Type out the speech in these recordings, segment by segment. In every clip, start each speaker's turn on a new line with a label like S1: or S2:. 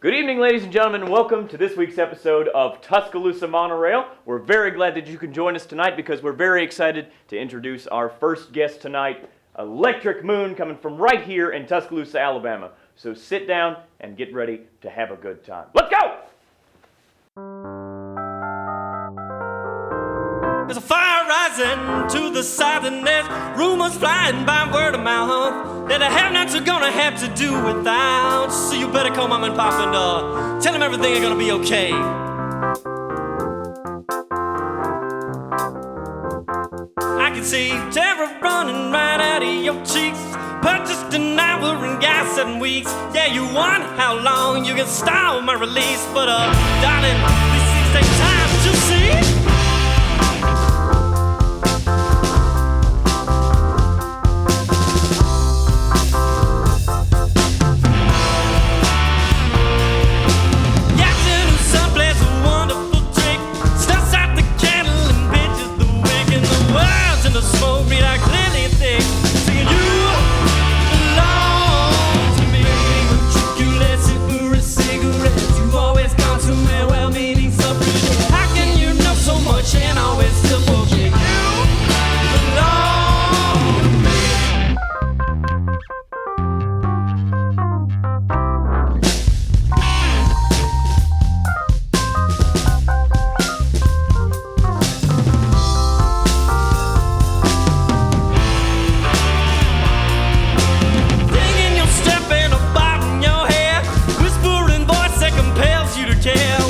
S1: Good evening, ladies and gentlemen. Welcome to this week's episode of Tuscaloosa Monorail. We're very glad that you can join us tonight because we're very excited to introduce our first guest tonight, Electric Moon, coming from right here in Tuscaloosa, Alabama. So sit down and get ready to have a good time. Let's go!
S2: There's a fire rising to the south and there's rumors flying by word of mouth that the have-nots are gonna have to do without. So you better call mom and pop and tell them everything is gonna be okay. I can see terror running right out of your cheeks. Purchased an hour and gas 7 weeks. Yeah, you won how long you can stall my release. But darling, these things take time to see. Smoke me like clearly thick, singing you belong to me. You let it for a cigarette. You always gone to me, well-meaning something. How can you know so much and always still forget? You belong to me.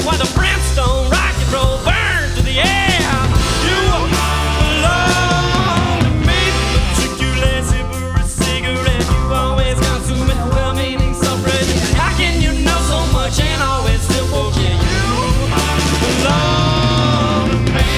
S2: Why the brimstone rock and roll burn to the air? You belong to me. Took you last for a cigarette. You always got too many well-meaning suffrage. How can you know so much and always still forget? You belong to me.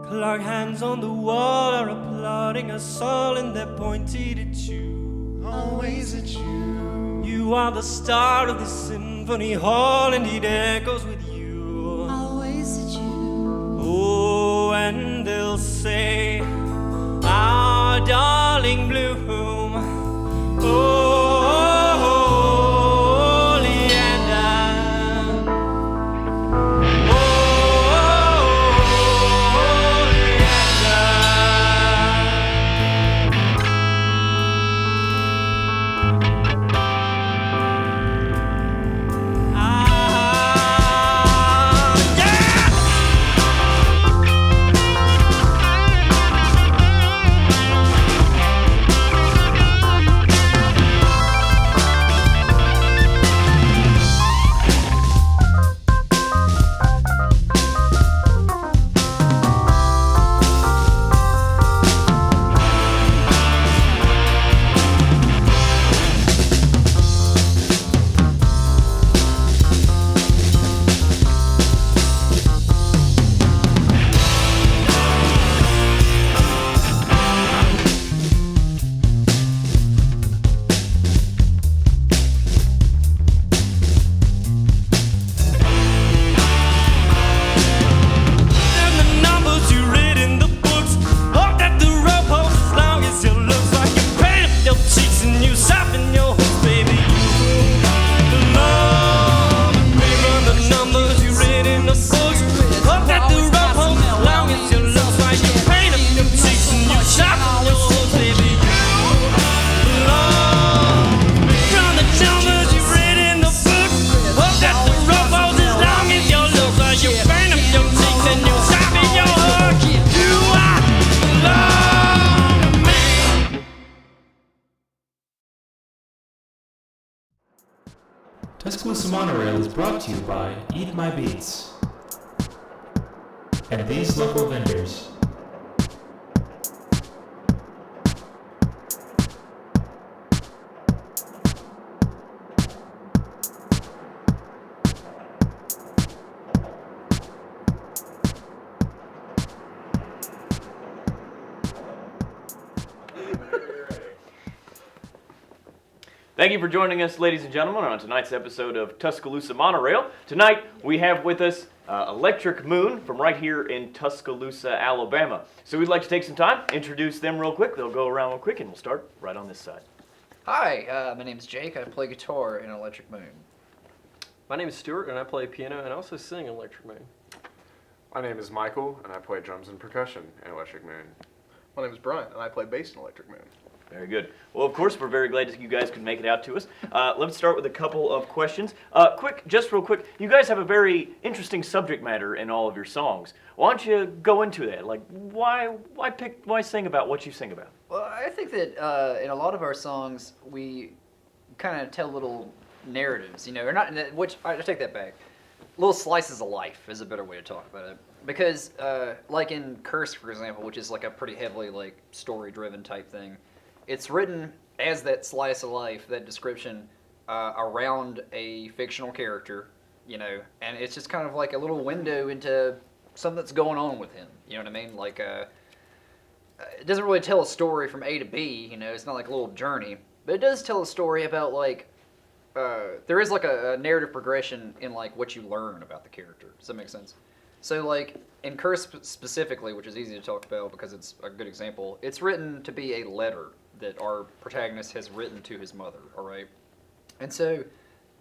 S2: Clark hands on the wall are applauding us all, and they're pointed at you.
S3: Always at you.
S2: You are the star of the symphony hall, and it echoes with you.
S3: Always at you.
S2: Oh, and they'll say, our darling Bloom. Oh, Leander.
S4: Tuscaloosa Monorail is brought to you by Eat My Beats and these local vendors.
S1: Thank you for joining us, ladies and gentlemen, on tonight's episode of Tuscaloosa Monorail. Tonight, we have with us Electric Moon from right here in Tuscaloosa, Alabama. So we'd like to take some time, introduce them real quick. They'll go around real quick, and we'll start right on this side.
S5: Hi, my name's Jake. I play guitar in Electric Moon.
S6: My name is Stuart, and I play piano and also sing in Electric Moon.
S7: My name is Michael, and I play drums and percussion in Electric Moon.
S8: My name is Brian, and I play bass in Electric Moon.
S1: Very good. Well, of course, we're very glad that you guys could make it out to us. Let's start with a couple of questions. Just real quick, you guys have a very interesting subject matter in all of your songs. Why don't you go into that? Like, why sing about what you sing about?
S5: Well, I think that in a lot of our songs, we kind of tell little narratives, or not, which, I take that back. Little slices of life is a better way to talk about it. Because, like in Curse, for example, which is like a pretty heavily, like, story-driven type thing, it's written as that slice of life, that description, around a fictional character, and it's just kind of like a little window into something that's going on with him, you know what I mean? Like, it doesn't really tell a story from A to B, it's not like a little journey, but it does tell a story about, like, there is like a narrative progression in like what you learn about the character. Does that make sense? So like in Curse specifically, which is easy to talk about because it's a good example, it's written to be a letter that our protagonist has written to his mother, all right? And so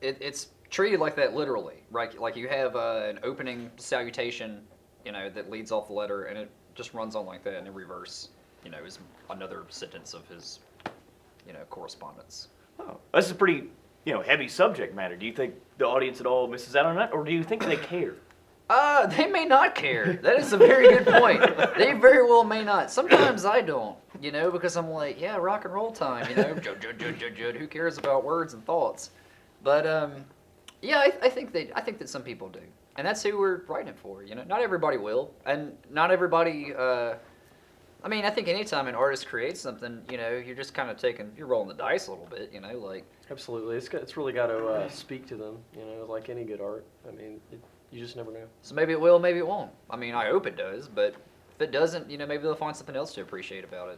S5: it's treated like that literally, right? Like you have an opening salutation, that leads off the letter, and it just runs on like that, and in reverse, is another sentence of his, correspondence.
S1: Oh, this is a pretty, heavy subject matter. Do you think the audience at all misses out on that, or do you think they care?
S5: They may not care. That is a very good point. They very well may not. Sometimes I don't, because I'm like, yeah, rock and roll time, Jud, who cares about words and thoughts? But, yeah, I think that some people do. And that's who we're writing it for, Not everybody will, and not everybody, I think anytime an artist creates something, you're just kind of you're rolling the dice a little bit, like.
S6: Absolutely. It's really got to speak to them, like any good art. You just never know.
S5: So maybe it will, maybe it won't. I hope it does, but if it doesn't, maybe they'll find something else to appreciate about it.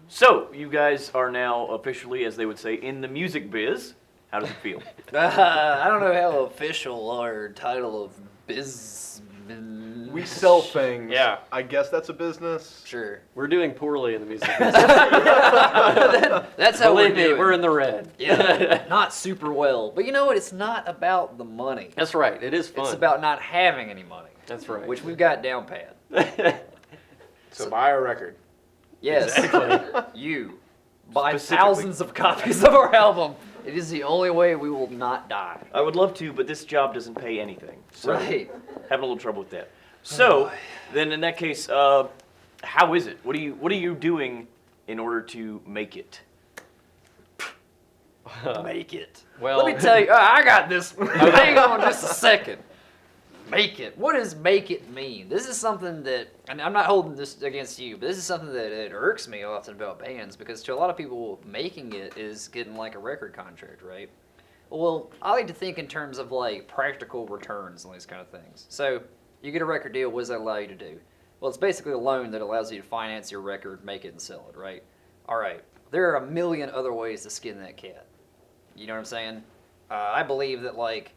S1: So, you guys are now officially, as they would say, in the music biz. How does it feel?
S5: I don't know how official our title of biz...
S8: We sell things.
S6: Yeah.
S8: I guess that's a business.
S5: Sure.
S6: We're doing poorly in the music business.
S5: That's how
S6: Believe me,
S5: doing.
S6: we're in the red.
S5: Yeah, not super well. But you know what? It's not about the money.
S6: That's right. It is fun.
S5: It's about not having any money.
S6: That's right.
S5: Which we've got down pat.
S7: So buy a record.
S5: Yes.
S6: Exactly.
S5: You buy
S1: Specifically.
S5: thousands of copies of our album. It is the only way we will not die.
S1: I would love to, but this job doesn't pay anything. So
S5: Right.
S1: having a little trouble with that. So, then in that case, how is it? What are you doing in order to make it?
S5: Make it.
S6: Well,
S5: Let me tell you, I got this. Hang on just a second. Make it. What does make it mean? This is something that, and I'm not holding this against you, but this is something that it irks me often about bands, because to a lot of people, making it is getting like a record contract, right? Well, I like to think in terms of like practical returns and these kind of things. So, you get a record deal, what does that allow you to do? Well, it's basically a loan that allows you to finance your record, make it, and sell it, right? All right. There are a million other ways to skin that cat. You know what I'm saying? I believe that, like,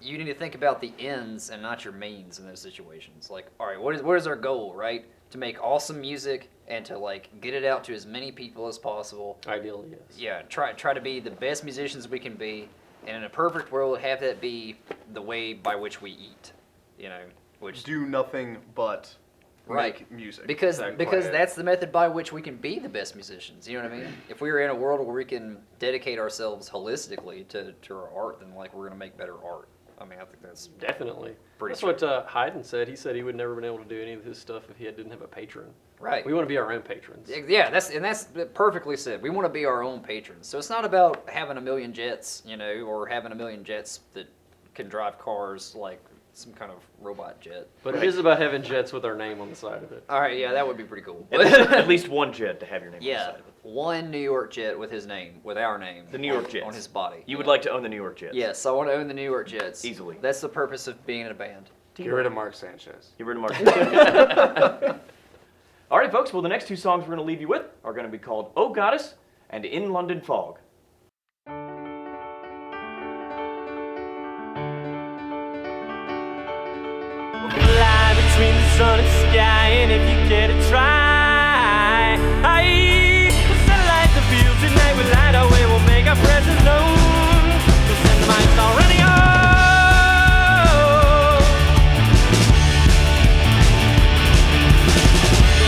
S5: you need to think about the ends and not your means in those situations. Like, all right, what is our goal, right? To make awesome music and to, like, get it out to as many people as possible.
S6: ideally, yes.
S5: Yeah, try to be the best musicians we can be, and in a perfect world, have that be the way by which we eat, which
S8: Do nothing but
S5: Right.
S8: make music.
S5: because
S7: Exactly.
S5: that's the method by which we can be the best musicians. You know what I mean? If we were in a world where we can dedicate ourselves holistically to our art, then like we're gonna make better art. I think that's
S6: Definitely.
S5: Pretty
S6: That's what Haydn said. He said he would never been able to do any of his stuff if he didn't have a patron.
S5: right.
S6: We want to be our own patrons.
S5: Yeah, that's perfectly said. We want to be our own patrons. So it's not about having a million jets, or having a million jets that can drive cars like some kind of robot jet.
S6: But it is about having jets with our name on the side of it.
S5: All right, yeah, that would be pretty cool.
S1: At least one jet to have your name on the
S5: Yeah,
S1: side of it.
S5: one New York jet with his name, with our name.
S1: The New York Jets.
S5: on his body.
S1: You would like to own the New York Jets?
S5: Yes, I want to own the New York Jets.
S1: Easily.
S5: That's the purpose of being in a band.
S7: Get rid of Mark Sanchez.
S1: You ready to mark? All right, folks. Well, the next two songs we're going to leave you with are going to be called "Oh Goddess" and "In London Fog."
S2: sun and sky, and if you care to try, we'll satellite the fields tonight. We'll light our way, we'll make our presence known. We'll send the minds all running on.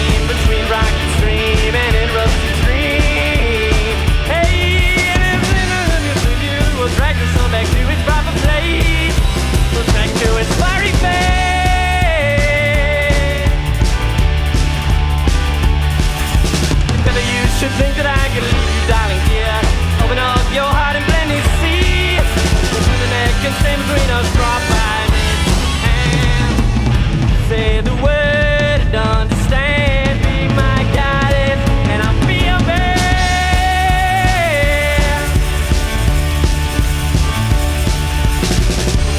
S2: In between rock and stream and in rusty dream. Hey, and if you will drag the sun back to its proper place. We'll track to its fiery face. If ever you should think that I could leave you, darling, dear, open up your heart and blend this sea. Through the neck and stand between us, drop by me and say the word and understand. Be my guidance and I'll be your man.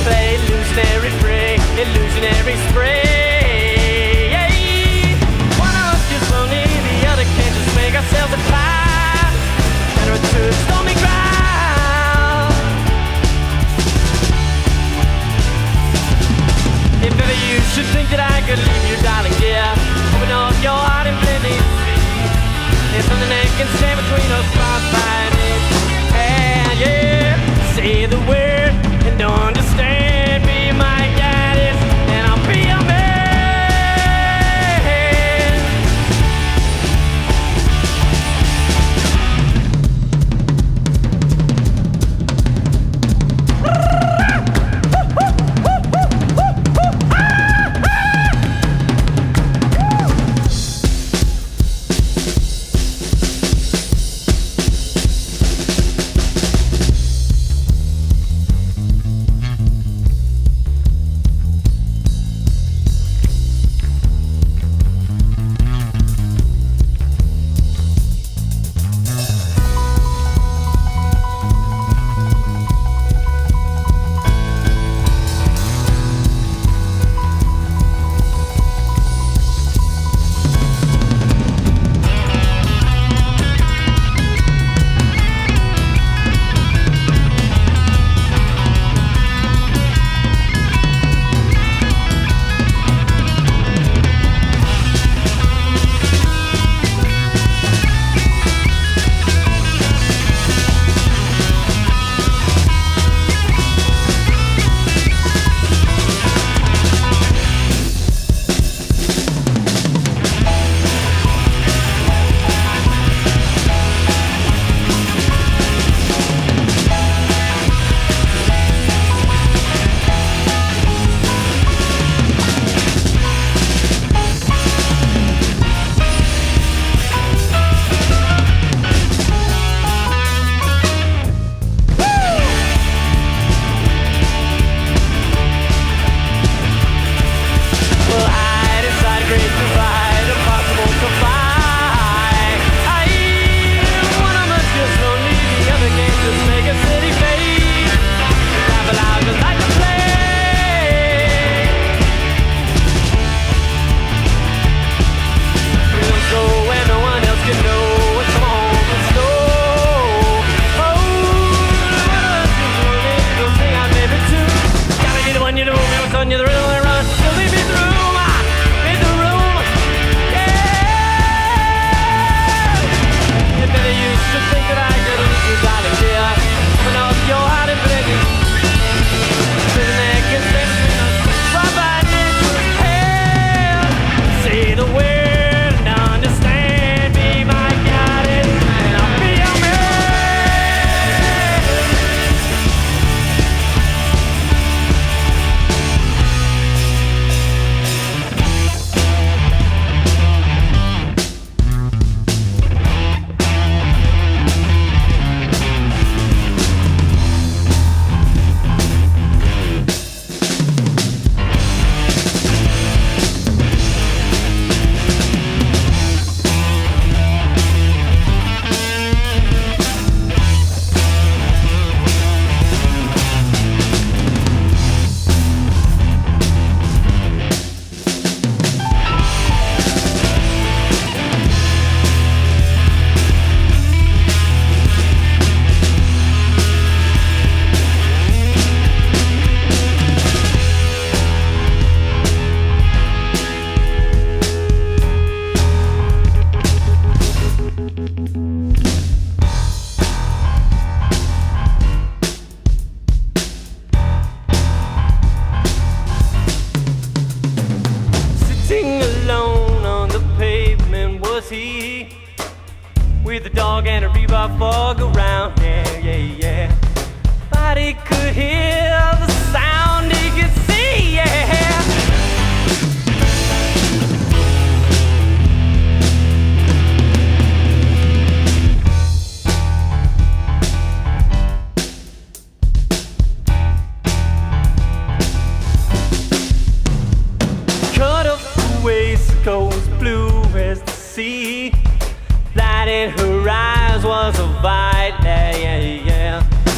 S2: Play illusionary free, illusionary spray. One of us gets lonely, the other can't just make ourselves a cloud. Enter to a stormy ground. If ever you should think that I could leave you, darling, dear, open up your heart and blend it. If something that can stand between us, cross by me. And yeah, say the word and understand. Be my guidance, and I'll be your man. the dog and a rebar fog around. Yeah, yeah, yeah. But he could hear the sound, he could see, yeah. Cut up the waistcoats, blue as the sea. Light in her eyes was a fight, yeah, yeah, yeah.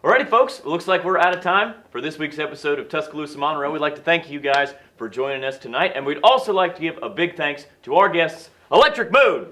S1: Alrighty, folks, it looks like we're out of time for this week's episode of Tuscaloosa Monorail. We'd like to thank you guys for joining us tonight, and we'd also like to give a big thanks to our guests, Electric Moon.